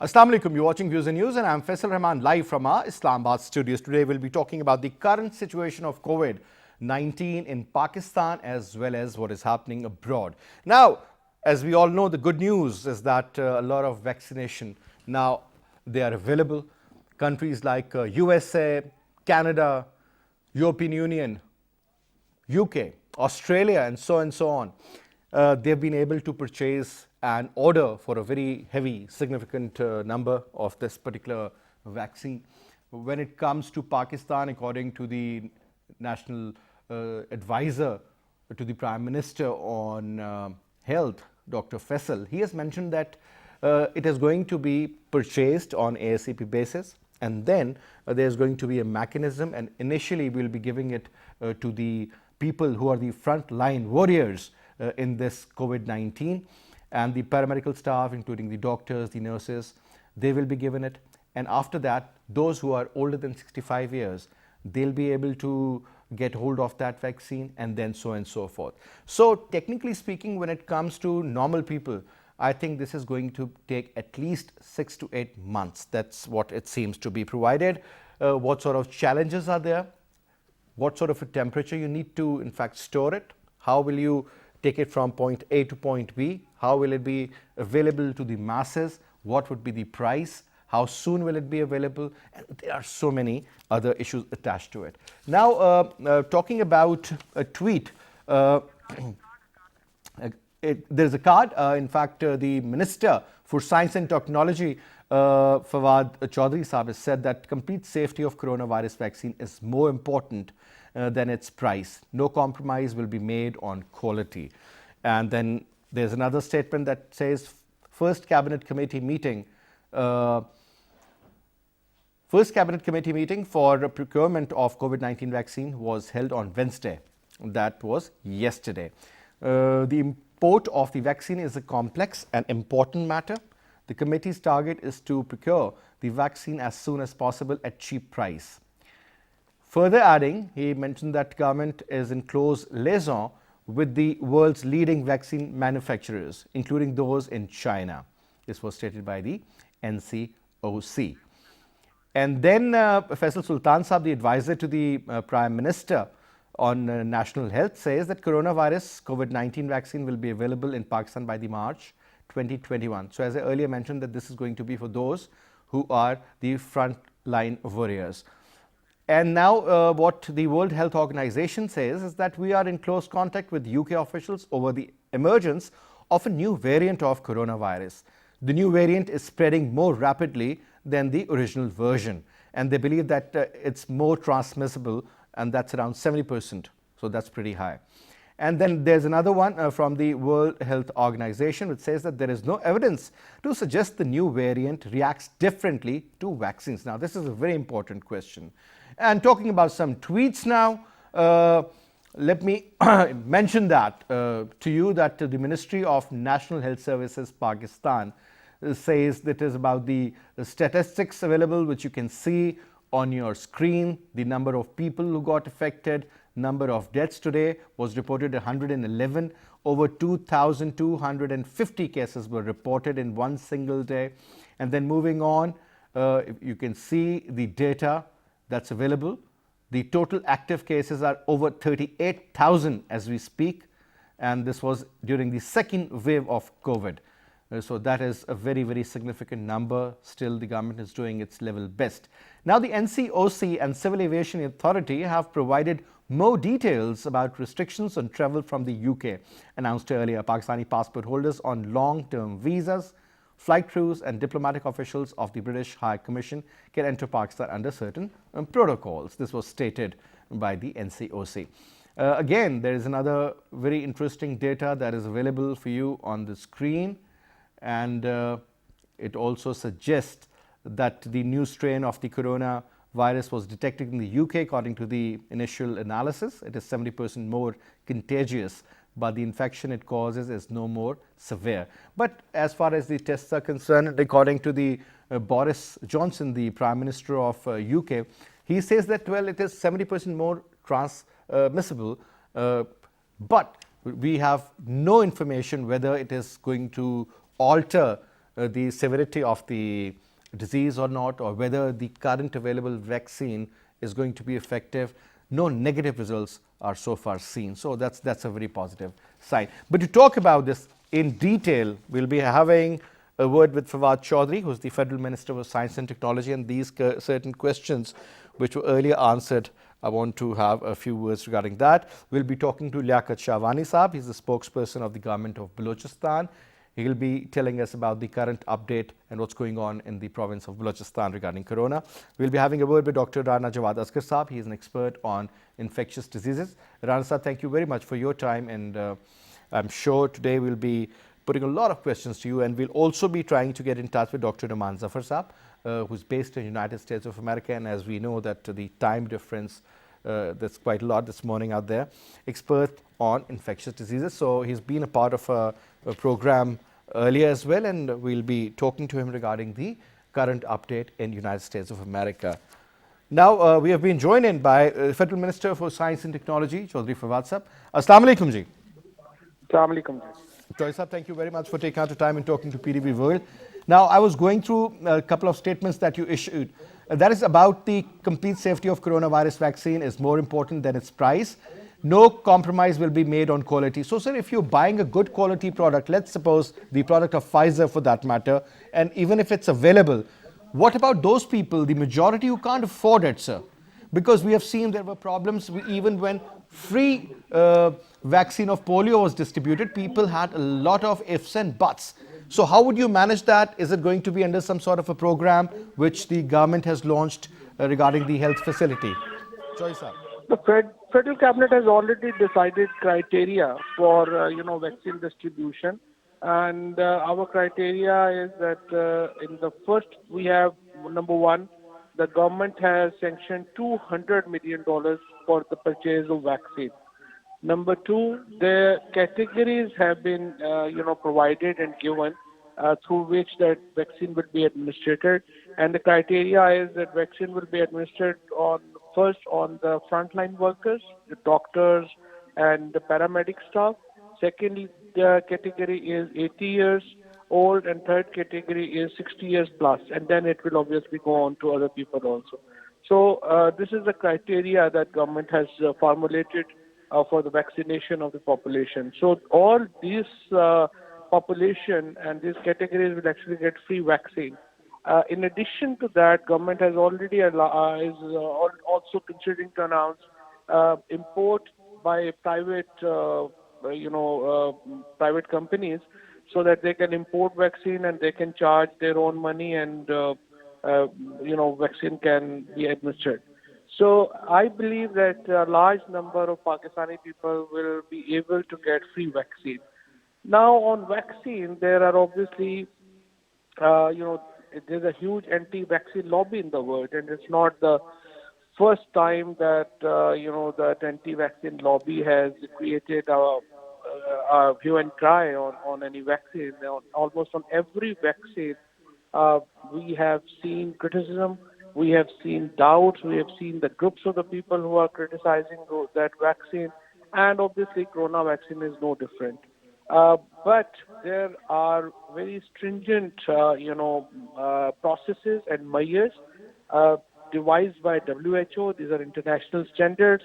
Assalamu alaikum, you're watching Views and News and I'm Faisal Rahman live from our Islamabad studios. Today we'll be talking about the current situation of COVID-19 in Pakistan as well as what is happening abroad. Now, as we all know, the good news is that a lot of vaccination now they are available. Countries like USA, Canada, European Union, UK, Australia and so on, they've been able to purchase and order for a very heavy, significant number of this particular vaccine. When it comes to Pakistan, according to the national advisor to the Prime Minister on health, Dr. Faisal, he has mentioned that it is going to be purchased on ASAP basis, and then there's going to be a mechanism, and initially we'll be giving it to the people who are the frontline warriors in this COVID-19, and the paramedical staff, including the doctors, the nurses, they will be given it. And after that, those who are older than 65 years, they'll be able to get hold of that vaccine, and then so on and so forth. So technically speaking, when it comes to normal people, I think this is going to take at least 6 to 8 months. That's what it seems to be provided. What sort of challenges are there? What sort of a temperature you need to in fact store it? How will you take it from point A to point B? How will it be available to the masses? What would be the price? How soon will it be available? And there are so many other issues attached to it. Now, talking about a tweet, there's a card. In fact, the Minister for Science and Technology, Fawad Chaudhry Sahab, has said that complete safety of coronavirus vaccine is more important than its price. No compromise will be made on quality. And then there's another statement that says first cabinet committee meeting for procurement of COVID-19 vaccine was held on Wednesday. That was yesterday. The import of the vaccine is a complex and important matter. The committee's target is to procure the vaccine as soon as possible at cheap price. Further adding, he mentioned that government is in close liaison with the world's leading vaccine manufacturers, including those in China. This was stated by the NCOC. And then Faisal Sultan Sahab, the advisor to the Prime Minister on national health, says that coronavirus COVID-19 vaccine will be available in Pakistan by the March 2021. So as I earlier mentioned, that this is going to be for those who are the frontline warriors. And now what the World Health Organization says is that we are in close contact with UK officials over the emergence of a new variant of coronavirus. The new variant is spreading more rapidly than the original version, and they believe that it's more transmissible, and that's around 70%. So that's pretty high. And then there's another one from the World Health Organization, which says that there is no evidence to suggest the new variant reacts differently to vaccines. Now, this is a very important question. And talking about some tweets now, let me mention that to you that the Ministry of National Health Services Pakistan says that is about the statistics available, which you can see on your screen. The number of people who got affected, number of deaths today was reported 111. Over 2,250 cases were reported in one single day. And then moving on, you can see the data that's available. The total active cases are over 38,000 as we speak, and this was during the second wave of COVID. So that is a very, very significant number. Still, the government is doing its level best. Now, the NCOC and Civil Aviation Authority have provided more details about restrictions on travel from the UK. Announced earlier, Pakistani passport holders on long-term visas, flight crews and diplomatic officials of the British High Commission can enter Pakistan under certain protocols. This was stated by the NCOC. Again, there is another very interesting data that is available for you on the screen, and it also suggests that the new strain of the coronavirus was detected in the UK. According to the initial analysis, it is 70% more contagious, but the infection it causes is no more severe. But as far as the tests are concerned, according to the Boris Johnson, the Prime Minister of UK, he says that, well, it is 70% more transmissible, but we have no information whether it is going to alter the severity of the disease or not, or whether the current available vaccine is going to be effective. No negative results are so far seen. So that's a very positive sign. But to talk about this in detail, we'll be having a word with Fawad Chaudhry, who's the Federal Minister for Science and Technology, and these certain questions which were earlier answered, I want to have a few words regarding that. We'll be talking to Liaquat Shahwani Saab. He's the spokesperson of the government of Balochistan. He'll be telling us about the current update and what's going on in the province of Balochistan regarding corona. We'll be having a word with Dr. Rana Jawad Asghar Saab. He is an expert on infectious diseases. Rana Saab, thank you very much for your time, and I'm sure today we'll be putting a lot of questions to you, and we'll also be trying to get in touch with Dr. Naman Zafar Saab, who's based in the United States of America, and as we know that the time difference, there's quite a lot this morning out there, expert on infectious diseases. So he's been a part of a program earlier as well, and we'll be talking to him regarding the current update in the United States of America. Now, we have been joined in by Federal Minister for Science and Technology, Chaudhry Fawad Saab. Assalamu alaikum ji. Assalamu alaikum ji. Chaudhry Saab, thank you very much for taking out the time and talking to PDB World. Now, I was going through a couple of statements that you issued. That is about the complete safety of coronavirus vaccine is more important than its price. No compromise will be made on quality. So, sir, if you're buying a good quality product, let's suppose the product of Pfizer for that matter, and even if it's available, what about those people, the majority who can't afford it, sir? Because we have seen there were problems even when free vaccine of polio was distributed, people had a lot of ifs and buts. So how would you manage that? Is it going to be under some sort of a program which the government has launched regarding the health facility? Choice, sir. The federal cabinet has already decided criteria for vaccine distribution, and our criteria is that in the first we have number one, the government has sanctioned $200 million for the purchase of vaccine. Number two, the categories have been provided and given through which that vaccine will be administered, and the criteria is that vaccine will be administered first on the frontline workers, the doctors and the paramedic staff. Secondly, the category is 80 years old, and third category is 60 years plus, and then it will obviously go on to other people also. So this is the criteria that government has formulated for the vaccination of the population. So all these population and these categories will actually get free vaccine. In addition to that, government has already is also considering to announce import by private private companies, so that they can import vaccine and they can charge their own money, and vaccine can be administered. So I believe that a large number of Pakistani people will be able to get free vaccine. Now on vaccine, there are obviously there's a huge anti-vaccine lobby in the world, and it's not the first time that that anti-vaccine lobby has created a hue and cry on any vaccine. Almost on every vaccine, we have seen criticism, we have seen doubts, we have seen the groups of the people who are criticizing that vaccine, and obviously corona vaccine is no different. But there are very stringent, processes and measures devised by WHO. These are international standards.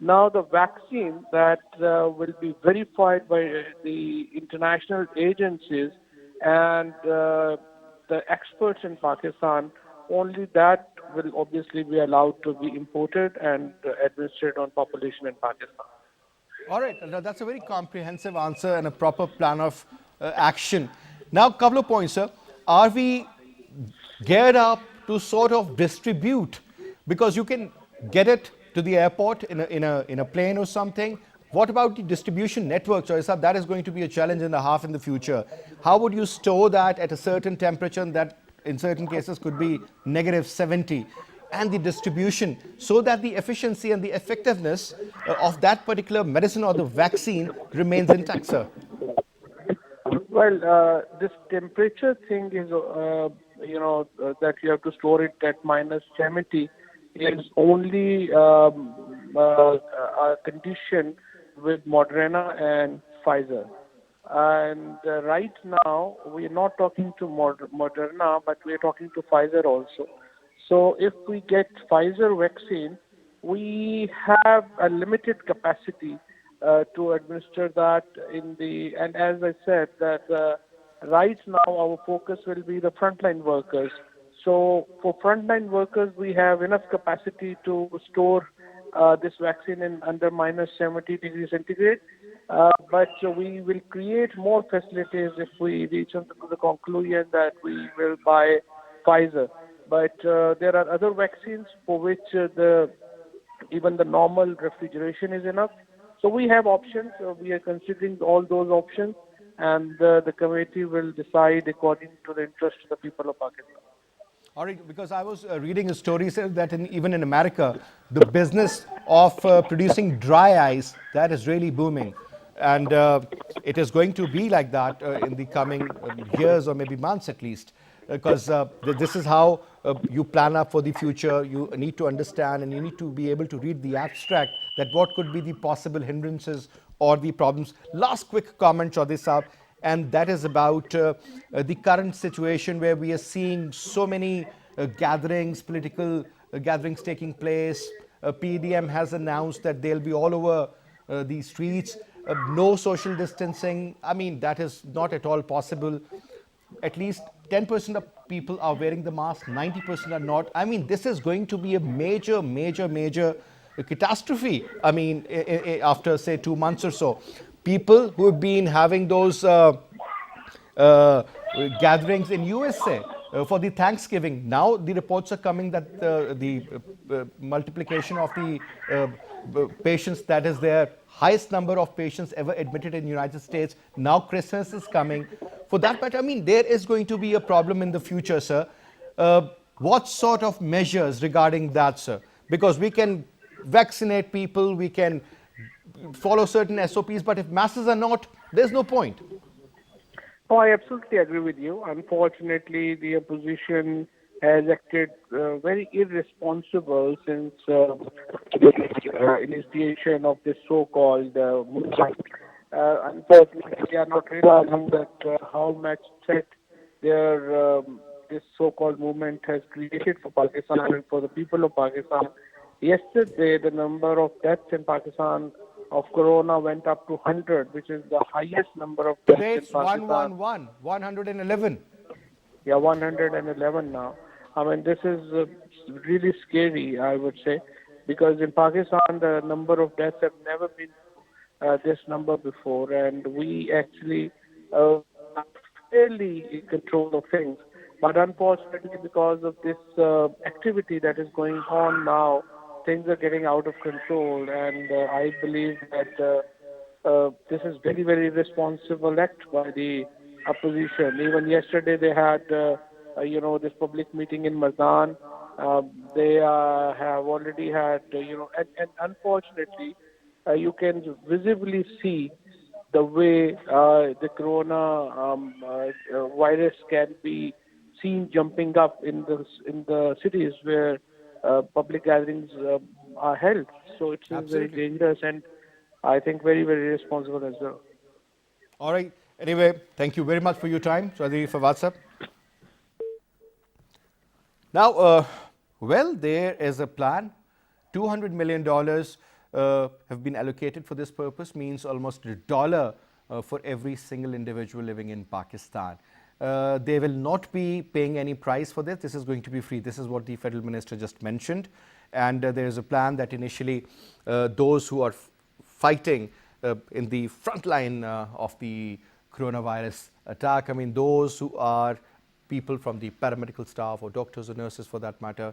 Now the vaccine that will be verified by the international agencies and the experts in Pakistan, only that will obviously be allowed to be imported and administered on population in Pakistan. All right, that's a very comprehensive answer and a proper plan of action. Now, a couple of points, sir. Are we geared up to sort of distribute? Because you can get it to the airport in a plane or something. What about the distribution network, Choice? That is going to be a challenge and a half in the future. How would you store that at a certain temperature that in certain cases could be -70? And the distribution, so that the efficiency and the effectiveness of that particular medicine or the vaccine remains intact, sir? Well, this temperature thing is, that you have to store it at -70 is only a condition with Moderna and Pfizer. And right now, we are not talking to Moderna, but we are talking to Pfizer also. So if we get Pfizer vaccine, we have a limited capacity to administer that in the, and as I said, that right now our focus will be the frontline workers. So for frontline workers, we have enough capacity to store this vaccine in under minus 70 degrees centigrade. But we will create more facilities if we reach to the conclusion that we will buy Pfizer. But there are other vaccines for which even the normal refrigeration is enough. So we have options. We are considering all those options, and the committee will decide according to the interest of the people of Pakistan. All right, because I was reading a story said that even in America, the business of producing dry ice, that is really booming. And it is going to be like that in the coming years or maybe months at least. Because this is how you plan up for the future. You need to understand and you need to be able to read the abstract that what could be the possible hindrances or the problems. Last quick comment, Chaudhry Saab, and that is about the current situation where we are seeing so many gatherings, political gatherings taking place. PDM has announced that they'll be all over the streets. No social distancing. I mean, that is not at all possible. At least 10% of people are wearing the mask, 90% are not. I mean, this is going to be a major, major, major catastrophe. I mean, after say 2 months or so, people who have been having those gatherings in USA for the Thanksgiving. Now the reports are coming that the multiplication of the patients, that is their highest number of patients ever admitted in the United States. Now Christmas is coming. For that matter, I mean, there is going to be a problem in the future, sir. What sort of measures regarding that, sir? Because we can vaccinate people, we can follow certain SOPs, but if masses are not, there's no point. Oh, I absolutely agree with you. Unfortunately, the opposition has acted very irresponsible since the initiation of this so-called movement. Unfortunately, they are not realizing that how much threat their this so-called movement has created for Pakistan and for the people of Pakistan. Yesterday, the number of deaths in Pakistan of corona went up to 100, which is the highest number of deaths Today in it's Pakistan. 111, 111. Yeah, 111 now. I mean, this is really scary, I would say, because in Pakistan, the number of deaths have never been this number before, and we actually are fairly in control of things. But unfortunately, because of this activity that is going on now, things are getting out of control, and I believe that this is very, very responsible act by the opposition. Even yesterday, they had, this public meeting in Mazdan. They have already had, and unfortunately, you can visibly see the way the corona virus can be seen jumping up in the cities where public gatherings are held. So it's very Absolutely. dangerous and I think very, very responsible as well. All right. Anyway, thank you very much for your time, Chaudhry Fawad Sahab. Now, well, there is a plan. $200 million have been allocated for this purpose, means almost $1 for every single individual living in Pakistan. They will not be paying any price for this. This is going to be free. This is what the federal minister just mentioned. And there is a plan that initially those who are fighting in the front line of the coronavirus attack, I mean, those who are people from the paramedical staff or doctors or nurses for that matter,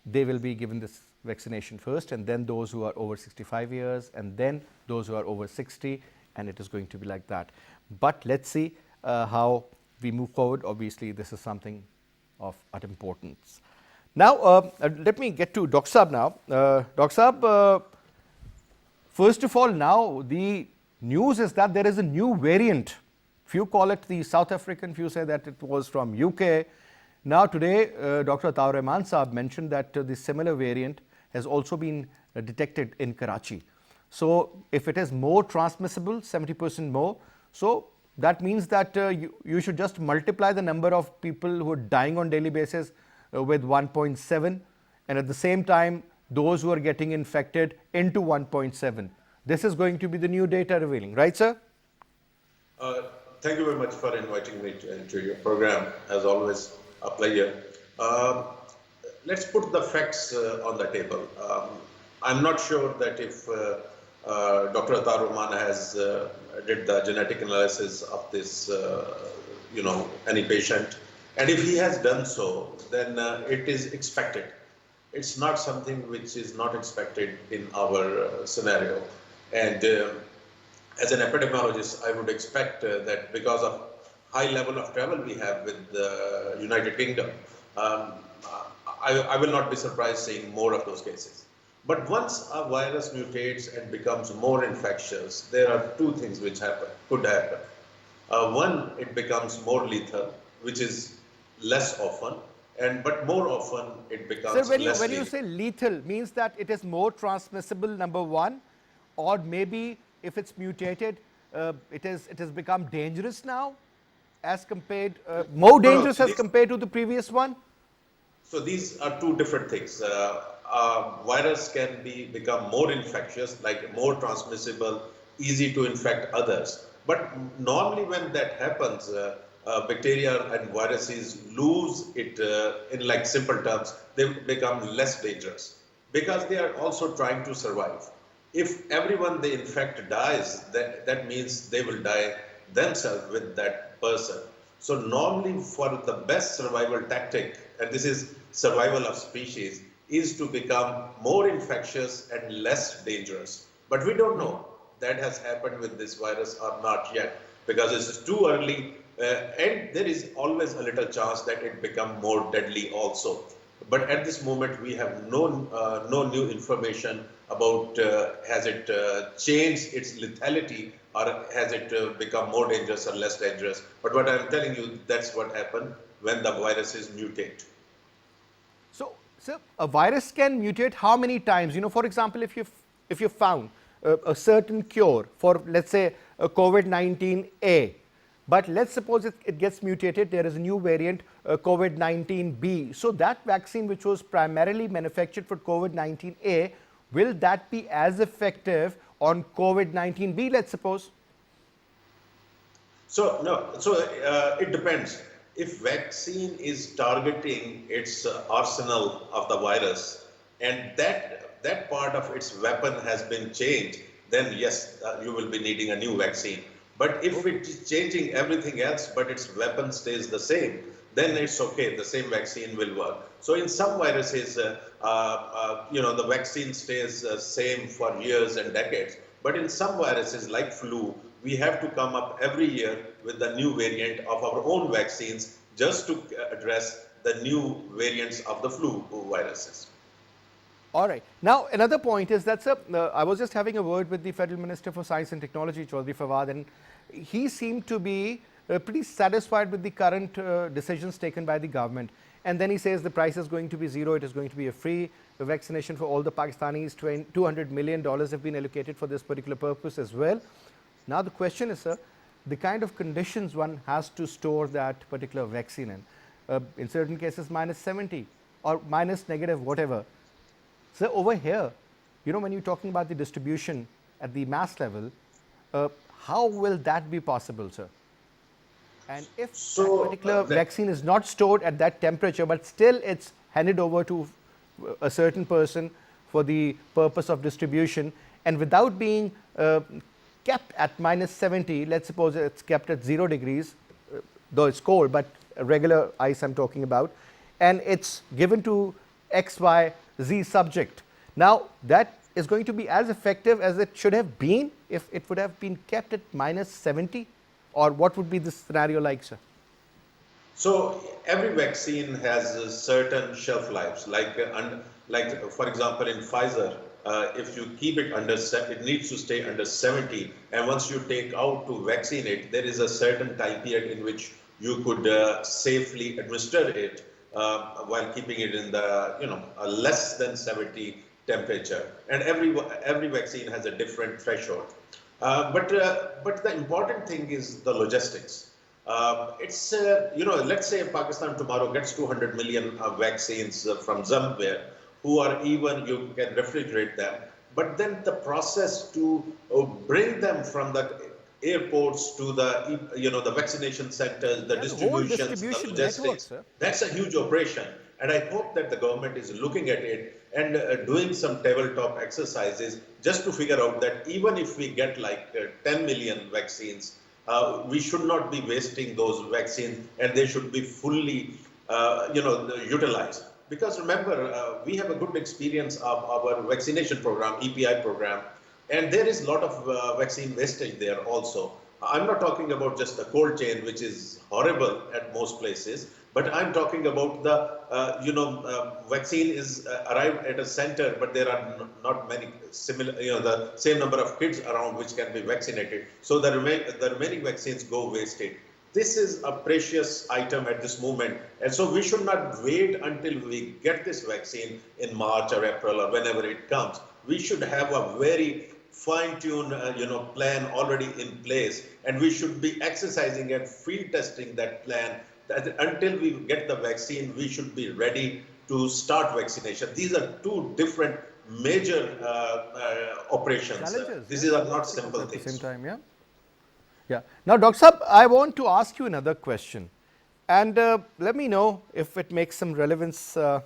they will be given this vaccination first, and then those who are over 65 years, and then those who are over 60, and it is going to be like that. But let's see how we move forward. Obviously, this is something of utter importance. Now, let me get to Dr. Saab now. Dr. Saab, first of all, now the news is that there is a new variant. Few call it the South African, few say that it was from UK. Now today, Dr. Ataur Rahman Saab mentioned that the similar variant has also been detected in Karachi. So if it is more transmissible, 70% more, So that means that you should just multiply the number of people who are dying on daily basis with 1.7, and at the same time those who are getting infected into 1.7. This is going to be the new data revealing, right, sir? Uh, Thank you very much for inviting me into your program. As always, a pleasure. Um, let's put the facts on the table. I'm not sure that if Dr. Atar Rahman has did the genetic analysis of this, any patient, and if he has done so, then it is expected. It's not something which is not expected in our scenario, and as an epidemiologist, I would expect that because of high level of travel we have with the United Kingdom, um, I will not be surprised seeing more of those cases. But once a virus mutates and becomes more infectious, there are two things which could happen. One, it becomes more lethal, which is less often, but more often it Sir, becomes when less you lethal. say lethal, means that it is more transmissible, number one, or maybe if it's mutated, it has become dangerous now, as compared more No, no. dangerous as compared to the previous one. So these are two different things. Virus can become more infectious, like more transmissible, easy to infect others. But normally when that happens, bacteria and viruses lose it, in like simple terms, they become less dangerous because they are also trying to survive. If everyone they infect dies, that means they will die themselves with that person. So normally for the best survival tactic, and this is survival of species, is to become more infectious and less dangerous. But we don't know that has happened with this virus or not yet, because it's too early, and there is always a little chance that it become more deadly also. But at this moment, we have no new information about has it changed its lethality, or has it become more dangerous or less dangerous. But what I'm telling you, that's what happened when the viruses mutate. So, sir, a virus can mutate how many times? For example, if you found a certain cure for, let's say, a COVID-19A, but let's suppose it gets mutated, there is a new variant, COVID-19B. So that vaccine, which was primarily manufactured for COVID-19A, will that be as effective on COVID-19B, let's suppose? So no, so it depends. If vaccine is targeting its arsenal of the virus, and that part of its weapon has been changed, then yes, you will be needing a new vaccine. But if it is changing everything else, but its weapon stays the same, then it's okay. The same vaccine will work. So in some viruses, the vaccine stays same for years and decades. But in some viruses like flu, we have to come up every year with a new variant of our own vaccines just to address the new variants of the flu viruses. All right. Now, another point is that, sir, I was just having a word with the Federal Minister for Science and Technology, Chaudhry Fawad, and he seemed to be pretty satisfied with the current decisions taken by the government. And then he says the price is going to be zero, it is going to be a free vaccination for all the Pakistanis. $200 million have been allocated for this particular purpose as well. Now, the question is, sir, the kind of conditions one has to store that particular vaccine in certain cases, minus 70 or minus negative, whatever. So over here, when you're talking about the distribution at the mass level, how will that be possible, sir? And if that particular vaccine is not stored at that temperature, but still it's handed over to a certain person for the purpose of distribution, and without being kept at minus 70, let's suppose it's kept at 0 degrees, though it's cold, but regular ice I'm talking about, and it's given to X, Y, Z subject. Now, that is going to be as effective as it should have been if it would have been kept at minus 70, or what would be the scenario like, sir? So every vaccine has certain shelf lives, like for example in Pfizer, if you keep it it needs to stay under 70, and once you take out to vaccinate, there is a certain time period in which you could safely administer it while keeping it in the a less than 70 temperature, and every vaccine has a different threshold. But the important thing is the logistics. It's let's say Pakistan tomorrow gets 200 million vaccines from somewhere, who are even you can refrigerate them. But then the process to bring them from the airports to the the vaccination centers, the Yeah, the whole distributions, the distribution network, logistics. sir. That's a huge operation, and I hope that the government is looking at it and doing some tabletop exercises just to figure out that even if we get like 10 million vaccines, we should not be wasting those vaccines, and they should be fully, utilized. Because remember, we have a good experience of our vaccination program, EPI program, and there is a lot of vaccine wastage there also. I'm not talking about just the cold chain, which is horrible at most places, but I'm talking about the, vaccine is arrived at a center, but there are not many similar, the same number of kids around which can be vaccinated. So the remaining vaccines go wasted. This is a precious item at this moment, and so we should not wait until we get this vaccine in March or April or whenever it comes. We should have a very fine-tuned, plan already in place, and we should be exercising and field testing that plan. That until we get the vaccine, we should be ready to start vaccination. These are two different major operations. Challenges, These yes, are you not have to take simple at the same things. time, yeah. Yeah. Now, Dr. Saab, I want to ask you another question, and let me know if it makes some relevance. Now,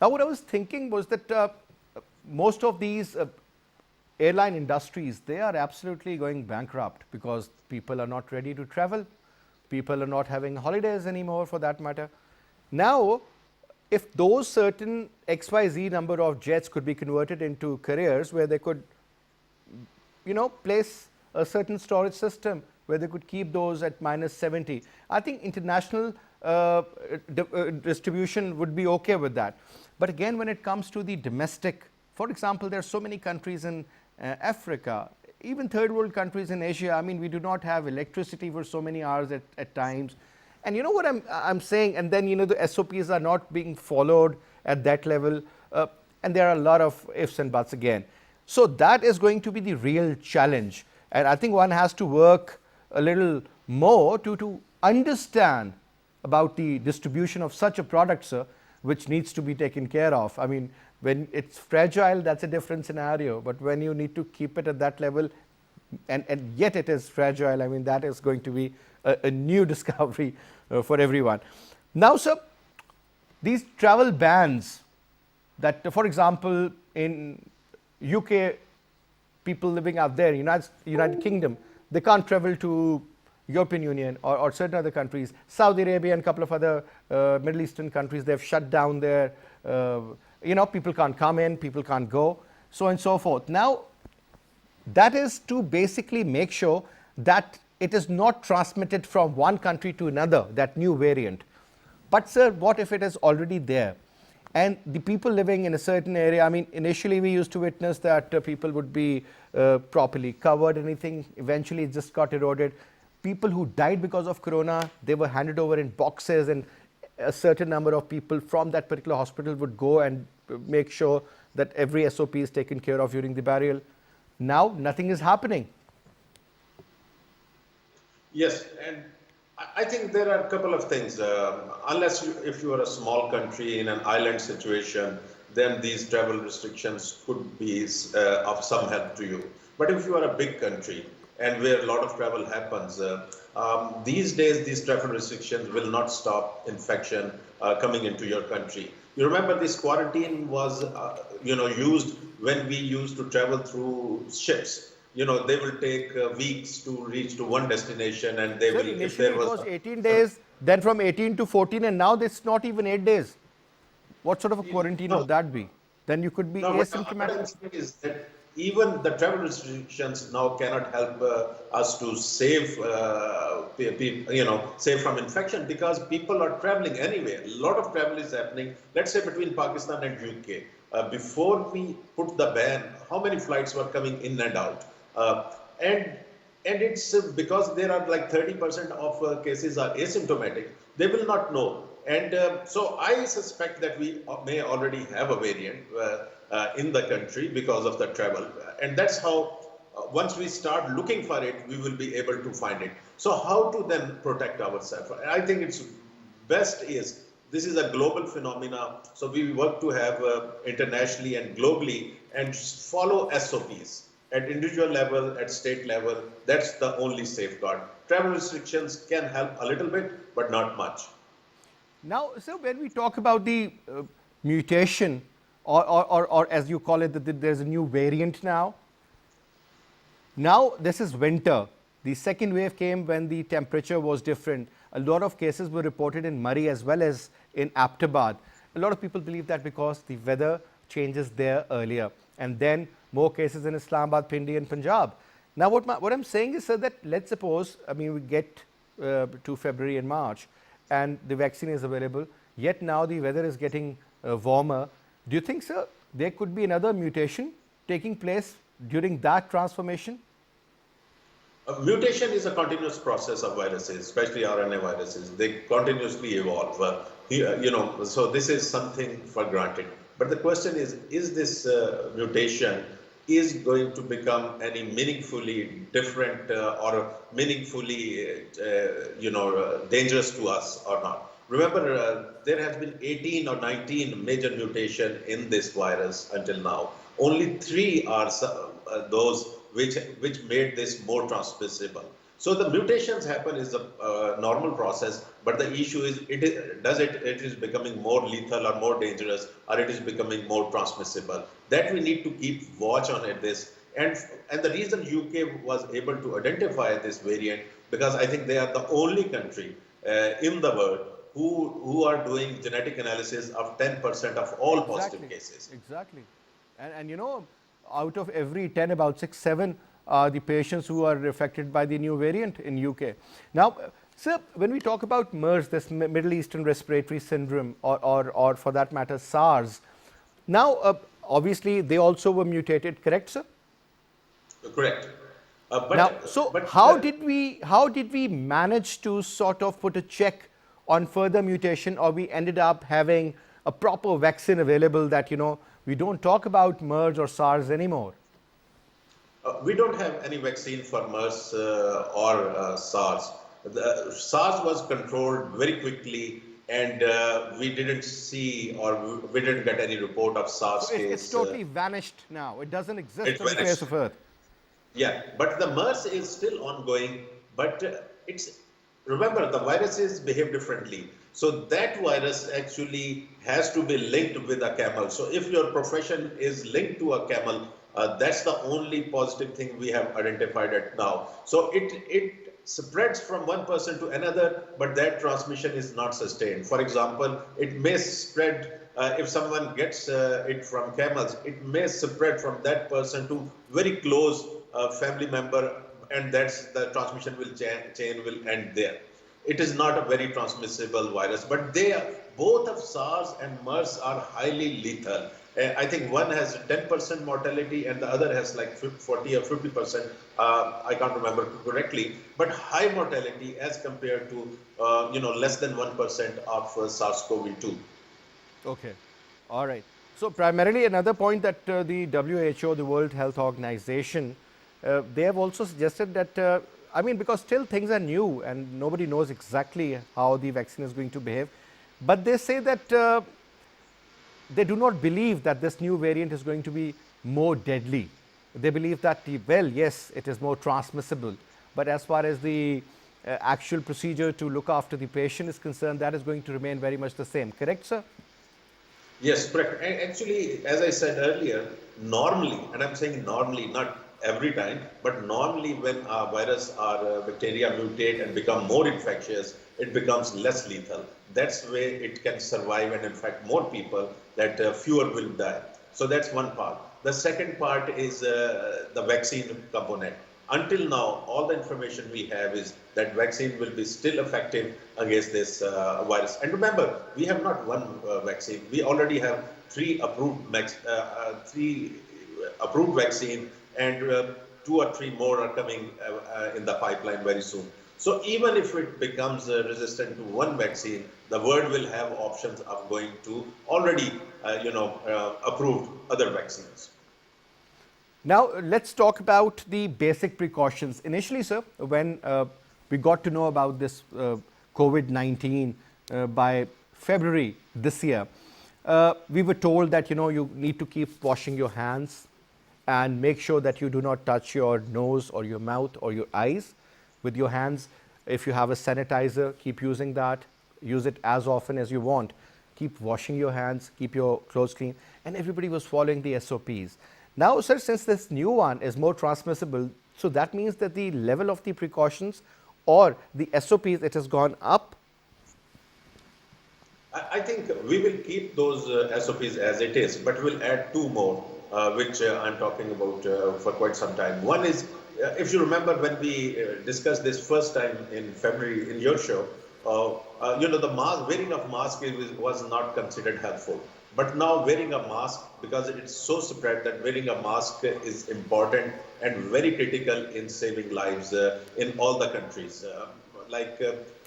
what I was thinking was that most of these airline industries, they are absolutely going bankrupt because people are not ready to travel. People are not having holidays anymore, for that matter. Now, if those certain XYZ number of jets could be converted into carriers where they could, place a certain storage system where they could keep those at -70. I think international distribution would be okay with that. But again, when it comes to the domestic, for example, there are so many countries in Africa, even third world countries in Asia. I mean, we do not have electricity for so many hours at times. And you know what I'm saying? And then, the SOPs are not being followed at that level. And there are a lot of ifs and buts again. So that is going to be the real challenge. And I think one has to work a little more to understand about the distribution of such a product, sir, which needs to be taken care of. I mean, when it's fragile, that's a different scenario. But when you need to keep it at that level, and yet it is fragile, I mean, that is going to be a new discovery for everyone. Now, sir, these travel bans that, for example, in UK, people living out there, United Kingdom, they can't travel to European Union or certain other countries. Saudi Arabia and a couple of other Middle Eastern countries, they've shut down their, people can't come in, people can't go, so on and so forth. Now, that is to basically make sure that it is not transmitted from one country to another, that new variant. But sir, what if it is already there? And the people living in a certain area, I mean, initially we used to witness that people would be properly covered, anything, eventually it just got eroded. People who died because of corona, they were handed over in boxes, and a certain number of people from that particular hospital would go and make sure that every SOP is taken care of during the burial. Now, nothing is happening. Yes, and I think there are a couple of things. If you are a small country in an island situation, then these travel restrictions could be of some help to you. But if you are a big country and where a lot of travel happens, these days these travel restrictions will not stop infection coming into your country. You remember this quarantine was, used when we used to travel through ships. They will take weeks to reach to one destination, and they Sir, will, if initially there it was was 18 days, then from 18 to 14, and now it's not even 8 days. What sort of a quarantine would no, that be? Then you could be no, what I'm asymptomatic. saying is that even the travel restrictions now cannot help us to save, save from infection, because people are traveling anyway. A lot of travel is happening. Let's say between Pakistan and UK. Before we put the ban, how many flights were coming in and out? Uh, and and it's because there are like 30% of cases are asymptomatic. They will not know. And so I suspect that we may already have a variant in the country because of the travel. And that's how once we start looking for it, we will be able to find it. So how to then protect ourselves? I think it's best is this is a global phenomena. So we work to have internationally and globally and follow SOPs at individual level, at state level. That's the only safeguard. Travel restrictions can help a little bit, but not much. Now, so when we talk about the mutation, or as you call it, that there's a new variant now. Now, this is winter. The second wave came when the temperature was different. A lot of cases were reported in Murray as well as in Aptabad. A lot of people believe that because the weather changes there earlier, and then more cases in Islamabad, Pindi, and Punjab. Now, what I'm saying is, sir, that let's suppose, I mean, we get to February and March, and the vaccine is available, yet now the weather is getting warmer. Do you think, sir, there could be another mutation taking place during that transformation? Mutation is a continuous process of viruses, especially RNA viruses. They continuously evolve. So this is something for granted. But the question is this mutation is going to become any meaningfully different or meaningfully, dangerous to us or not? Remember, there has been 18 or 19 major mutation in this virus until now. Only 3 are those which made this more transmissible. So the mutations happen is a normal process, but the issue is it is becoming more lethal or more dangerous, or it is becoming more transmissible. That we need to keep watch on this. And the reason UK was able to identify this variant, because I think they are the only country in the world who are doing genetic analysis of 10% of all positive cases. Exactly. And out of every 10, about 6, 7 are the patients who are affected by the new variant in UK. Now, sir, when we talk about MERS, this Middle Eastern Respiratory Syndrome, or for that matter, SARS, now, obviously, they also were mutated, correct, sir? Correct. How did we manage to sort of put a check on further mutation, or we ended up having a proper vaccine available that, we don't talk about MERS or SARS anymore? We don't have any vaccine for MERS or SARS. SARS was controlled very quickly, and we didn't see or we didn't get any report of SARS case. It's totally vanished now. It doesn't exist on the face of Earth. Yeah, but the MERS is still ongoing. But remember, the viruses behave differently. So that virus actually has to be linked with a camel. So if your profession is linked to a camel, that's the only positive thing we have identified at now. So it spreads from one person to another, but that transmission is not sustained. For example, it may spread, if someone gets it from camels, it may spread from that person to very close family member, and that's the transmission chain will end there. It is not a very transmissible virus, but both of SARS and MERS are highly lethal. I think one has 10% mortality and the other has like 40 or 50%. I can't remember correctly, but high mortality as compared to less than 1% of SARS-CoV-2. Okay, all right. So primarily another point that the WHO, the World Health Organization, they have also suggested that because still things are new and nobody knows exactly how the vaccine is going to behave. But they say that they do not believe that this new variant is going to be more deadly. They believe that, well, yes, it is more transmissible. But as far as the actual procedure to look after the patient is concerned, that is going to remain very much the same. Correct, sir? Yes, correct. Actually, as I said earlier, normally, and I'm saying normally, not every time, but normally when a virus or bacteria mutate and become more infectious, it becomes less lethal. That's the way it can survive and infect more people, that fewer will die. So that's one part. The second part is the vaccine component. Until now, all the information we have is that vaccine will be still effective against this virus. And remember, we have not one vaccine. We already have three approved vaccine, and 2 or 3 more are coming in the pipeline very soon. So even if it becomes resistant to one vaccine, the world will have options of going to already approved other vaccines. Now, let's talk about the basic precautions. Initially, sir, when we got to know about this COVID-19 by February this year, we were told that, you need to keep washing your hands and make sure that you do not touch your nose or your mouth or your eyes with your hands. If you have a sanitizer, keep using that. Use it as often as you want. Keep washing your hands, keep your clothes clean. And everybody was following the SOPs. Now, sir, since this new one is more transmissible, so that means that the level of the precautions or the SOPs, it has gone up. I think we will keep those SOPs as it is, but we'll add two more, which I'm talking about for quite some time. One is, if you remember when we discussed this first time in February in your show, the mask, wearing of mask was not considered helpful. But now wearing a mask, because it's so spread that wearing a mask is important and very critical in saving lives in all the countries.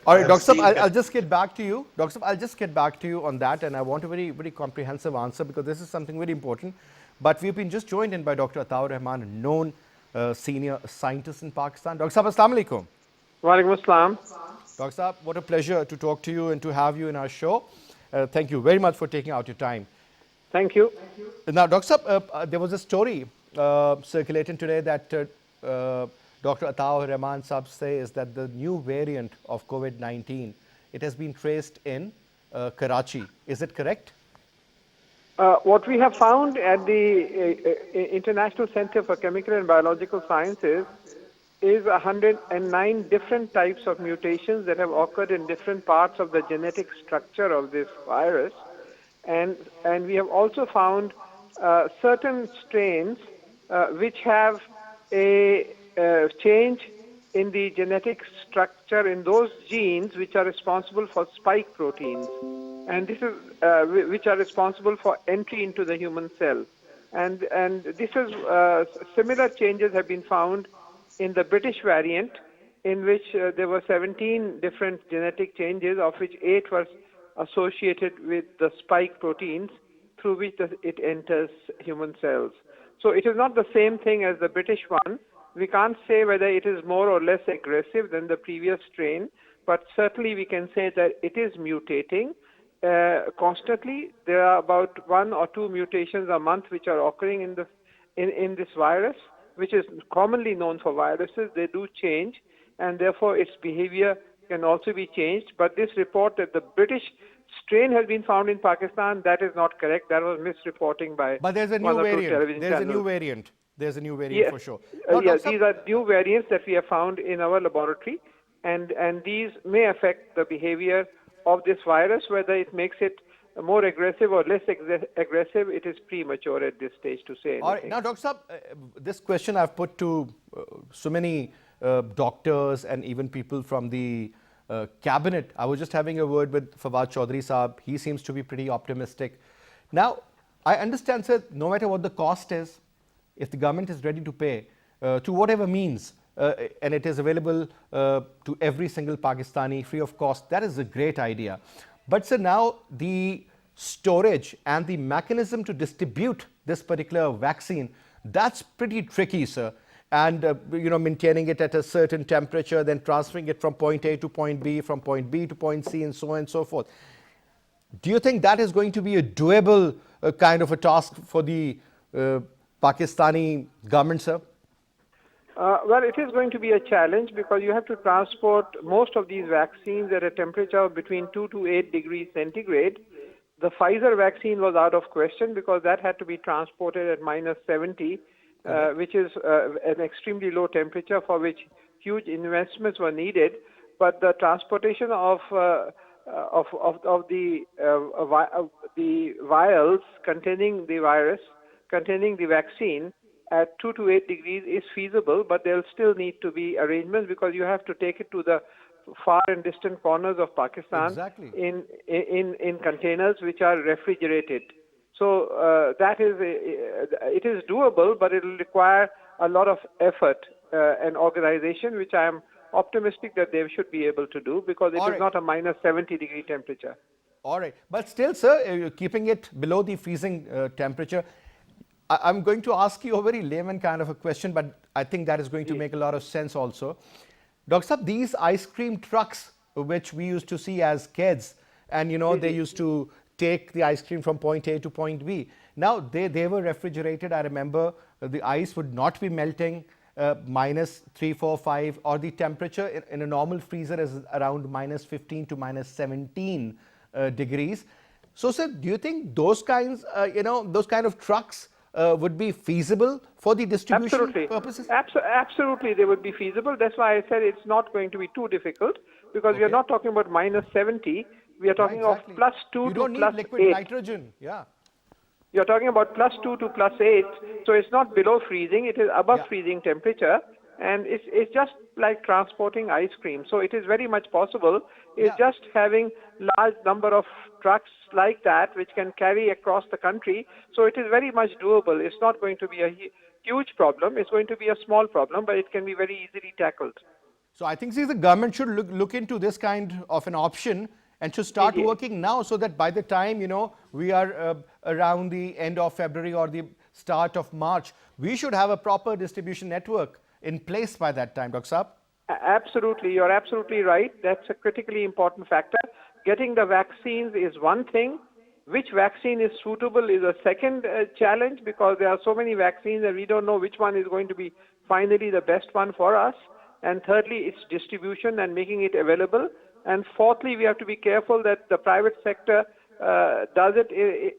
All right, Dr. Saab, I'll just get back to you. Dr. Saab, I'll just get back to you on that, and I want a very, very comprehensive answer because this is something very important. But we've been just joined in by Dr. Ataur Rahman, a known senior scientist in Pakistan. Dr. Saab, Assalamu alaikum. Walaikum assalam. Dr. Saab, what a pleasure to talk to you and to have you in our show. Thank you very much for taking out your time. Thank you. Now, Dr. Saab, there was a story circulating today that Dr. Ataur Rahman Saab says that the new variant of COVID-19, it has been traced in Karachi. Is it correct? What we have found at the International Center for Chemical and Biological Sciences is 109 different types of mutations that have occurred in different parts of the genetic structure of this virus. And we have also found certain strains which have a change in the genetic structure in those genes which are responsible for spike proteins, and this is which are responsible for entry into the human cell. And this is similar changes have been found in the British variant, in which there were 17 different genetic changes, of which 8 were associated with the spike proteins through which it enters human cells. So it is not the same thing as the British one. We can't say whether it is more or less aggressive than the previous strain, but certainly we can say that it is mutating constantly. There are about 1 or 2 mutations a month which are occurring in this virus, which is commonly known for viruses. They do change, and therefore its behavior can also be changed. But this report that the British strain has been found in Pakistan, that is not correct. That was misreporting by But there's a new variant. There's a new variant. There's a new variant, yes, for sure. Yes, these are new variants that we have found in our laboratory, and these may affect the behavior of this virus. Whether it makes it more aggressive or less aggressive, it is premature at this stage to say anything. All right. Now, Dr. Saab, this question I've put to so many doctors and even people from the cabinet. I was just having a word with Fawad Chaudhry Saab. He seems to be pretty optimistic. Now, I understand, sir, no matter what the cost is, if the government is ready to pay to whatever means, and it is available to every single Pakistani free of cost, that is a great idea. But sir, now the storage and the mechanism to distribute this particular vaccine, that's pretty tricky, sir. And maintaining it at a certain temperature, then transferring it from point A to point B, from point B to point C, and so on and so forth. Do you think that is going to be a doable kind of a task for the Pakistani government, sir? Well, it is going to be a challenge because you have to transport most of these vaccines at a temperature of between 2 to 8 degrees centigrade. The Pfizer vaccine was out of question because that had to be transported at minus 70, which is an extremely low temperature for which huge investments were needed. But the transportation of the vials containing the virus, containing the vaccine, at 2 to 8 degrees is feasible, but there will still need to be arrangements because you have to take it to the far and distant corners of Pakistan in containers which are refrigerated. So that is it is doable, but it will require a lot of effort and organization, which I am optimistic that they should be able to do because it is not a minus 70-degree temperature. All right. But still, sir, keeping it below the freezing temperature, I'm going to ask you a very layman kind of a question, but I think that is going to make a lot of sense also. Dr. Saab, these ice cream trucks, which we used to see as kids, and they used to take the ice cream from point A to point B. Now they were refrigerated. I remember the ice would not be melting minus 3, 4, 5, or the temperature in a normal freezer is around minus 15 to minus 17 degrees. So, sir, do you think those kinds, those kind of trucks would be feasible for the distribution purposes? Absolutely, they would be feasible. That's why I said it's not going to be too difficult, because we are not talking about minus 70. We are talking of plus 2 you to don't plus need liquid 8. nitrogen. Yeah. You're talking about plus 2 to plus 8. So it's not below freezing. It is above freezing temperature. And it's just like transporting ice cream. So it is very much possible. It's just having large number of trucks like that which can carry across the country. So it is very much doable. It's not going to be a huge problem. It's going to be a small problem, but it can be very easily tackled. So I think, see, the government should look into this kind of an option and should start working now, so that by the time, we are around the end of February or the start of March, we should have a proper distribution network in place by that time, Dr. Saab. Absolutely. You're absolutely right. That's a critically important factor. Getting the vaccines is one thing. Which vaccine is suitable is a second challenge, because there are so many vaccines and we don't know which one is going to be finally the best one for us. And thirdly, its distribution and making it available. And fourthly, we have to be careful that the private sector does it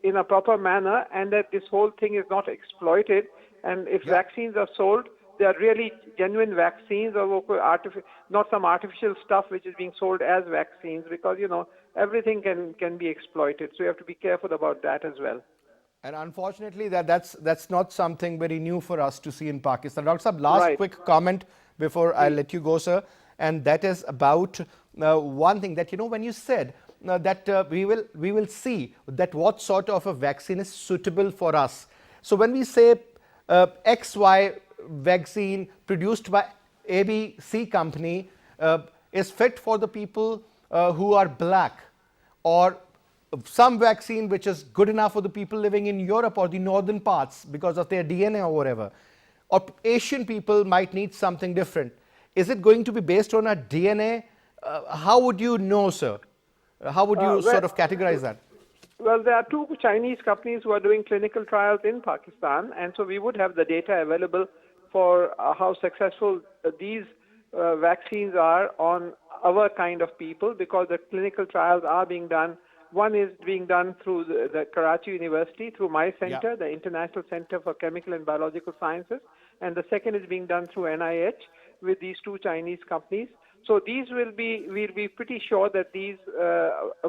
in a proper manner, and that this whole thing is not exploited. And if vaccines are sold, they are really genuine vaccines, or not some artificial stuff which is being sold as vaccines, because, everything can be exploited. So you have to be careful about that as well. And unfortunately, that's not something very new for us to see in Pakistan. Dr. Saab, last quick comment before I let you go, sir. And that is about one thing that, when you said that we will see that what sort of a vaccine is suitable for us. So when we say XY vaccine produced by ABC company is fit for the people who are black, or some vaccine which is good enough for the people living in Europe or the northern parts because of their DNA or whatever, or Asian people might need something different. Is it going to be based on a DNA? How would you know, sir? How would you sort of categorize that? Well, there are two Chinese companies who are doing clinical trials in Pakistan, and so we would have the data available for how successful these vaccines are on our kind of people, because the clinical trials are being done. One is being done through the Karachi University, through my center, the International Center for Chemical and Biological Sciences, and the second is being done through NIH with these two Chinese companies. So we'll be pretty sure that these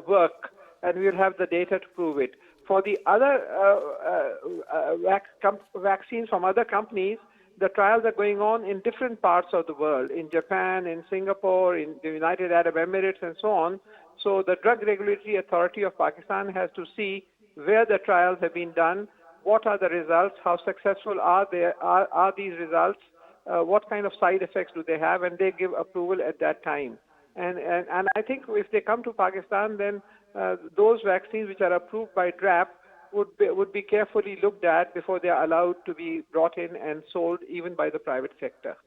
work, and we'll have the data to prove it. For the other vaccines from other companies, the trials are going on in different parts of the world, in Japan, in Singapore, in the United Arab Emirates, and so on. So the Drug Regulatory Authority of Pakistan has to see where the trials have been done, what are the results, how successful are these results, what kind of side effects do they have, and they give approval at that time. And I think if they come to Pakistan, then those vaccines which are approved by DRAP would be carefully looked at before they are allowed to be brought in and sold even by the private sector.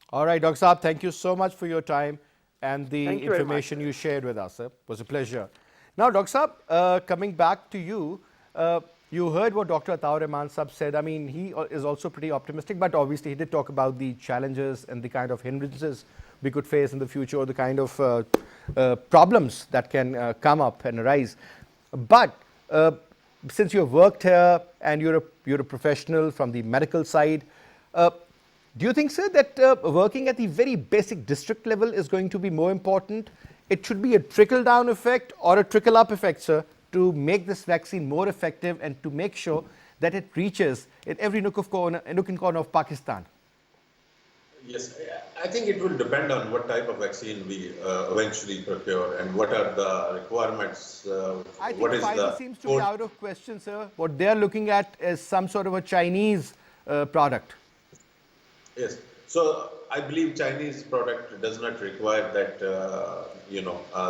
All right, Dr. Saab, thank you so much for your time and the information you shared with us. It was a pleasure. Now, Dr. Saab, coming back to you, you heard what Dr. Ataur Rahman Saab said. I mean, he is also pretty optimistic, but obviously he did talk about the challenges and the kind of hindrances we could face in the future, or the kind of problems that can come up and arise. But since you have worked here and you're a professional from the medical side, do you think, sir, that working at the very basic district level is going to be more important? It should be a trickle-down effect or a trickle-up effect, sir, to make this vaccine more effective and to make sure that it reaches in every nook and corner of Pakistan? Yes, I think it will depend on what type of vaccine we eventually procure and what are the requirements. I think Pfizer seems to be out of question, sir. What they are looking at is some sort of a Chinese product. Yes, so I believe Chinese product does not require that,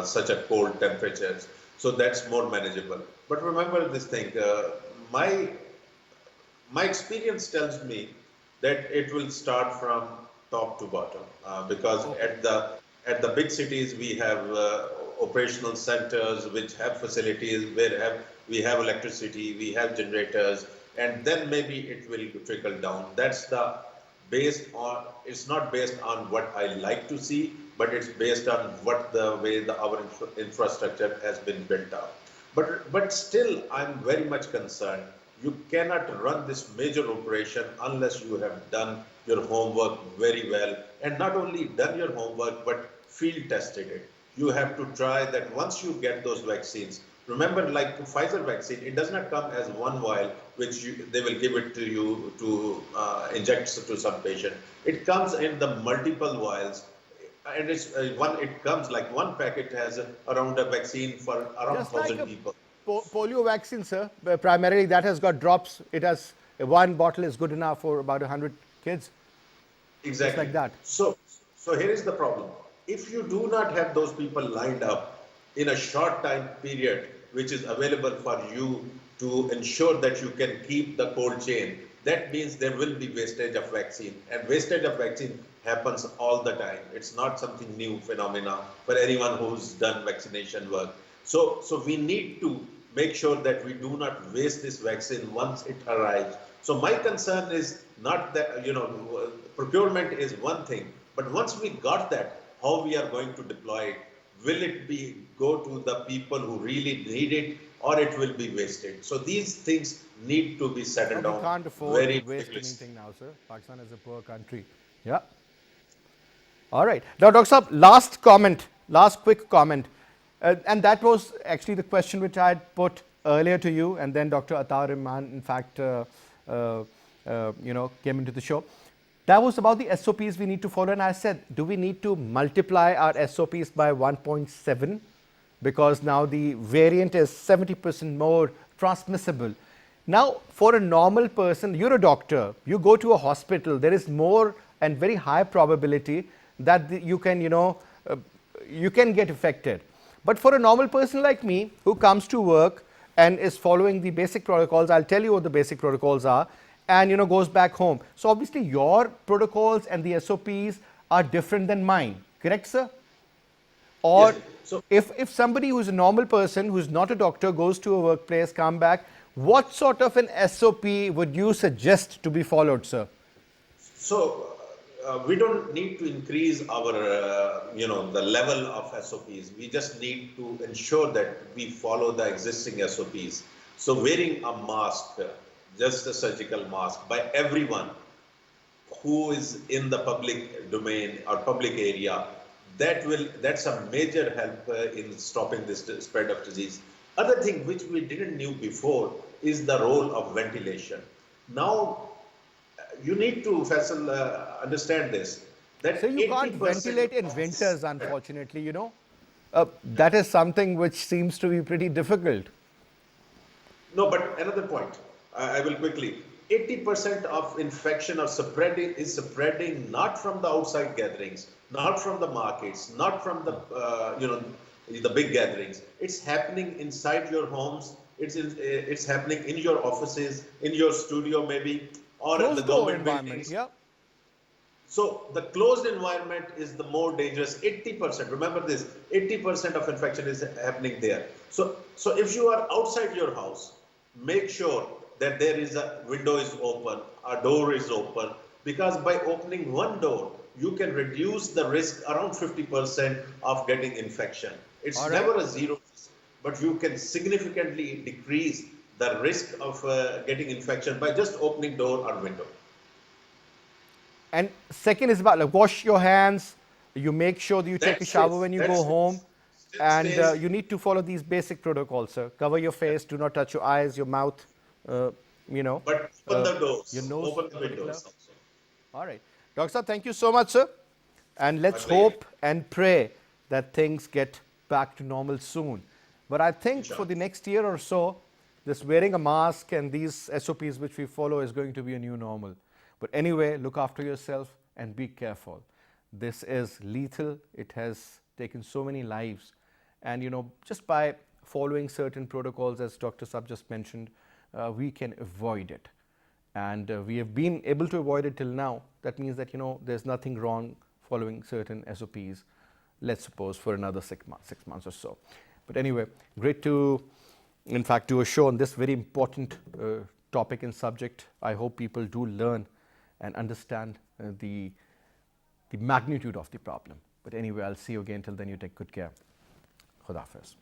such a cold temperatures. So that's more manageable. But remember this thing, my my experience tells me that it will start from top to bottom because Okay. at the big cities we have operational centers which have facilities where we have electricity, we have generators, and then maybe it will trickle down. That's the based on, it's not based on what I like to see, but it's based on what the way our infrastructure has been built up. But still, I'm very much concerned. You cannot run this major operation unless you have done your homework very well, and not only done your homework but field tested it. You have to try that once you get those vaccines. Remember, like Pfizer vaccine, it does not come as one vial, which they will give it to you to inject to some patient. It comes in the multiple vials, and it's one. It comes like one packet has around a vaccine for around Just like 1,000 a people. polio vaccine, sir. Primarily, that has got drops. It has one bottle is good enough for about 100 kids. Just Exactly. like that. So here is the problem. If you do not have those people lined up in a short time period, which is available for you to ensure that you can keep the cold chain, that means there will be wastage of vaccine. And wastage of vaccine happens all the time. It's not something new phenomena for anyone who's done vaccination work. So we need to make sure that we do not waste this vaccine once it arrives. So my concern is not that, procurement is one thing, but once we got that, how we are going to deploy it? Will it be go to the people who really need it, or it will be wasted? So these things need to be Well, settled we down can't afford to very waste meticulously. anything now, sir. Pakistan is a poor country. Yeah. All right. Now, Dr. Saab, last comment, last quick comment. And that was actually the question which I had put earlier to you, and then Dr. Atar Rahman, in fact, came into the show. That was about the SOPs we need to follow. And I said, do we need to multiply our SOPs by 1.7? Because now the variant is 70% more transmissible. Now, for a normal person, you're a doctor, you go to a hospital, there is more and very high probability that you can, you can get affected. But for a normal person like me who comes to work and is following the basic protocols, I'll tell you what the basic protocols are, and goes back home. So obviously your protocols and the SOPs are different than mine, correct, sir? Yes. Or So if somebody who's a normal person, who's not a doctor, goes to a workplace, come back, what sort of an SOP would you suggest to be followed, sir? So we don't need to increase our, the level of SOPs. We just need to ensure that we follow the existing SOPs. So wearing a mask, just a surgical mask, by everyone who is in the public domain or public area, that's a major help in stopping this spread of disease. Other thing which we didn't knew before is the role of ventilation. Now you need to, Faisal, understand this, So that you can't 80% ventilate in of winters, this, unfortunately. That is something which seems to be pretty difficult. no, but another point, I will quickly. 80% of infection or spreading is spreading not from the outside gatherings, not from the markets, not from the big gatherings. It's happening inside your homes. It's happening in your offices, in your studio maybe, or in the Closed door government environment, buildings. yeah. So the closed environment is the more dangerous. 80%. Remember this: 80% of infection is happening there. So if you are outside your house, make sure that there is a window is open, a door is open, because by opening one door, you can reduce the risk around 50% of getting infection. It's All right. never a zero, but you can significantly decrease the risk of getting infection by just opening door or window. And second is about like wash your hands. You make sure that you take That a shower stays. when you That go stays. home. Still And stays. you need to follow these basic protocols, sir. Cover your face, do not touch your eyes, your mouth, uh, you know, But open uh, the your doors, nose open in the particular. windows also. All right. Dr. Sir, thank you so much, sir. And My let's pleasure. hope and pray that things get back to normal soon. But I think for Inshallah. the next year or so, this wearing a mask and these SOPs which we follow is going to be a new normal. But anyway, look after yourself and be careful. This is lethal. It has taken so many lives. And just by following certain protocols, as Dr. Sab just mentioned, we can avoid it. and we have been able to avoid it till now. That means that there's nothing wrong following certain SOPs, let's suppose for another 6 months or so. But anyway, great to in fact do a show on this very important topic and subject. I hope people do learn and understand the magnitude of the problem. But anyway, I'll see you again. Till then, you take good care. Khuda Hafiz.